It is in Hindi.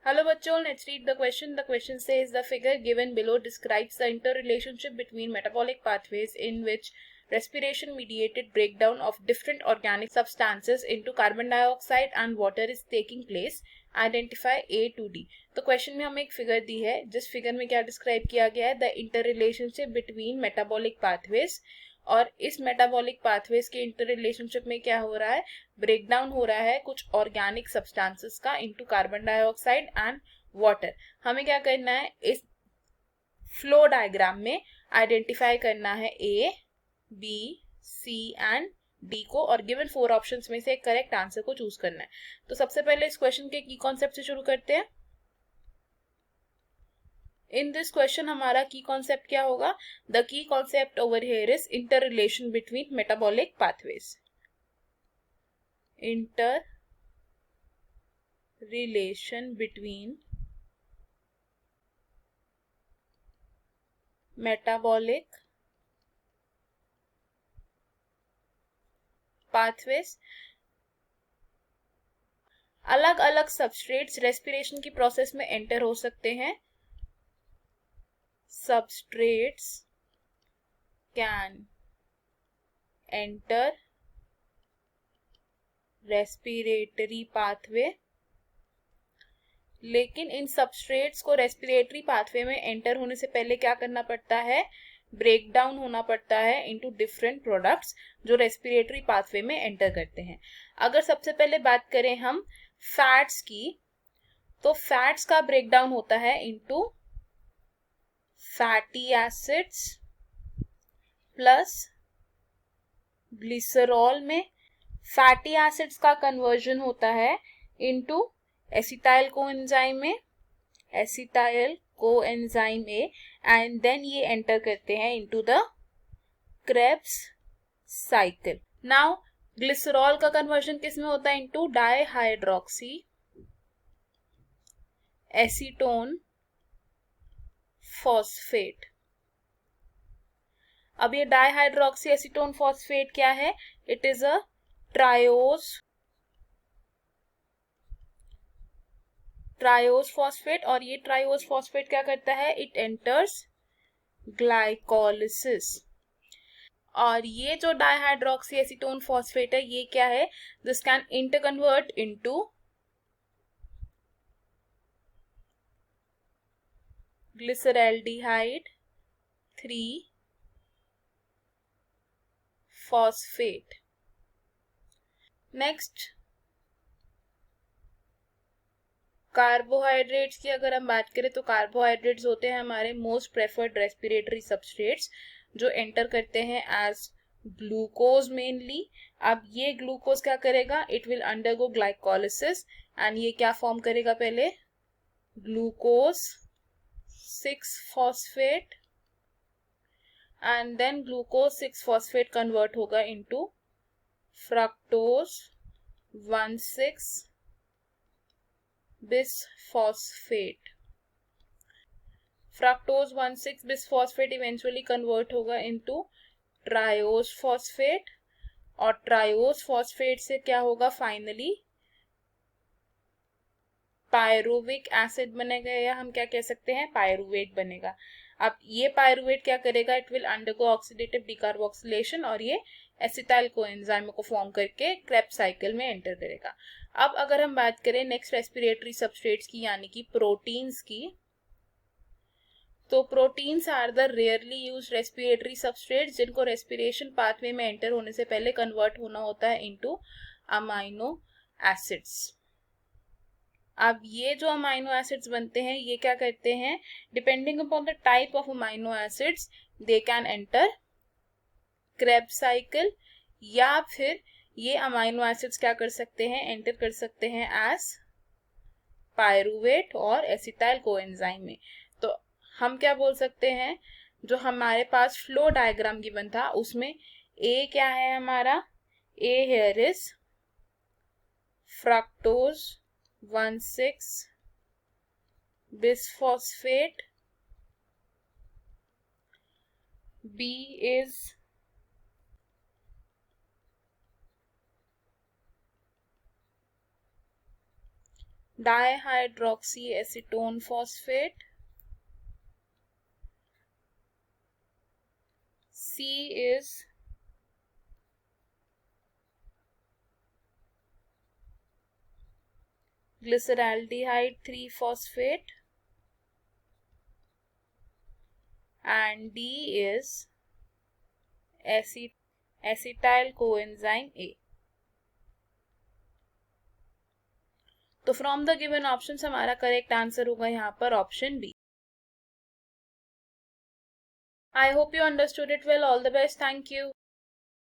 Hello bachcho, let's read the question. The question says the figure given below describes the interrelationship between metabolic pathways in which respiration mediated breakdown of different organic substances into carbon dioxide and water is taking place. Identify A to D. तो क्वेश्चन में हमें एक फिगर दी है जिस फिगर में क्या डिस्क्राइब किया गया है, the inter relationship between metabolic pathways, और इस मेटाबॉलिक पाथवेज के इंटर रिलेशनशिप में क्या हो रहा है, ब्रेकडाउन हो रहा है कुछ ऑर्गेनिक सब्सटेंसेस का into carbon dioxide and water. हमें क्या करना है, इस फ्लो डायग्राम में आइडेंटिफाई करना है ए, बी, सी एंड डी को, और गिवन 4 ऑप्शंस में से एक करेक्ट आंसर को चूज करना है. तो सबसे पहले इस क्वेश्चन के की कॉन्सेप्ट से शुरू करते हैं. इन दिस क्वेश्चन हमारा की कॉन्सेप्ट क्या होगा, the key concept over here is inter relation between metabolic pathways. Inter relation between metabolic pathways. अलग अलग सबस्ट्रेट्स रेस्पिरेशन की प्रोसेस में एंटर हो सकते हैं. Substrates can enter respiratory pathway, लेकिन इन सबस्ट्रेट्स को रेस्पिरेटरी पाथवे में एंटर होने से पहले क्या करना पड़ता है, ब्रेक डाउन होना पड़ता है इनटू डिफरेंट प्रोडक्ट्स जो रेस्पिरेटरी पाथवे में एंटर करते हैं. अगर सबसे पहले बात करें हम फैट्स की, तो फैट्स का ब्रेक डाउन होता है into fatty acids plus glycerol में. फैटी एसिड्स का कन्वर्जन होता है इनटू एसिटाइल कोएंजाइम में, acetyl coenzyme A, and then ये एंटर करते हैं into the Krebs cycle. Now glycerol का कन्वर्जन किस में होता है, इनटू डाइहाइड्रोक्सी एसीटोन फॉस्फेट. अब ये डाइहाइड्रोक्सी एसीटोन फॉस्फेट क्या है, it is a triose phosphate, और ये ट्रायोस फॉस्फेट क्या करता है, इट एंटर्स ग्लाइकोलिसिस. और ये जो डाइहाइड्रोक्सी एसीटोन फॉस्फेट है ये क्या है, this can interconvert into glyceraldehyde 3 phosphate. Next carbohydrates की अगर हम बात करें तो कार्बोहाइड्रेट्स होते हैं हमारे मोस्ट प्रेफर्ड रेस्पिरेटरी सबस्ट्रेट्स जो एंटर करते हैं एज ग्लूकोज मेनली. अब ये ग्लूकोज क्या करेगा, it will undergo glycolysis and ये क्या फॉर्म करेगा, पहले glucose 6 phosphate and then glucose 6 phosphate convert होगा into fructose 1,6 bisphosphate. Fructose 1,6 bisphosphate eventually convert होगा इनटू ट्रायोस फॉस्फेट, और ट्रायोस फॉस्फेट से क्या होगा, फाइनली पायरुविक एसिड बनेगा, या हम क्या कह सकते हैं, पायरुवेट बनेगा. अब ये पायरुवेट क्या करेगा, it will undergo oxidative decarboxylation और ये एसिटाइल कोएंजाइम को फॉर्म करके क्रेब्स साइकिल में एंटर करेगा. अब अगर हम बात करें नेक्स्ट रेस्पिरेटरी सबस्ट्रेट्स की यानी कि प्रोटीन्स की, तो proteins are the rarely used respiratory substrates जिनको रेस्पिरेशन पाथवे में एंटर होने से पहले कन्वर्ट होना होता है इनटू अमाइनो एसिड्स. अब ये जो अमाइनो एसिड्स बनते हैं ये क्या करते हैं, depending upon the type of amino acids they can enter Krebs cycle, या फिर ये अमाइनो एसिड्स क्या कर सकते हैं, एंटर कर सकते हैं एज पायरुवेट और एसिटाइल कोएंजाइम में. तो हम क्या बोल सकते हैं, जो हमारे पास फ्लो डायग्राम गिवन था उसमें ए क्या है हमारा, A here is fructose 1,6 bisphosphate, B is dihydroxyacetone phosphate. C is glyceraldehyde 3-phosphate, and D is acetyl coenzyme A. तो फ्रॉम द गिवन ऑप्शंस हमारा करेक्ट आंसर होगा यहाँ पर option B. I hope you understood it well. All the best. Thank you.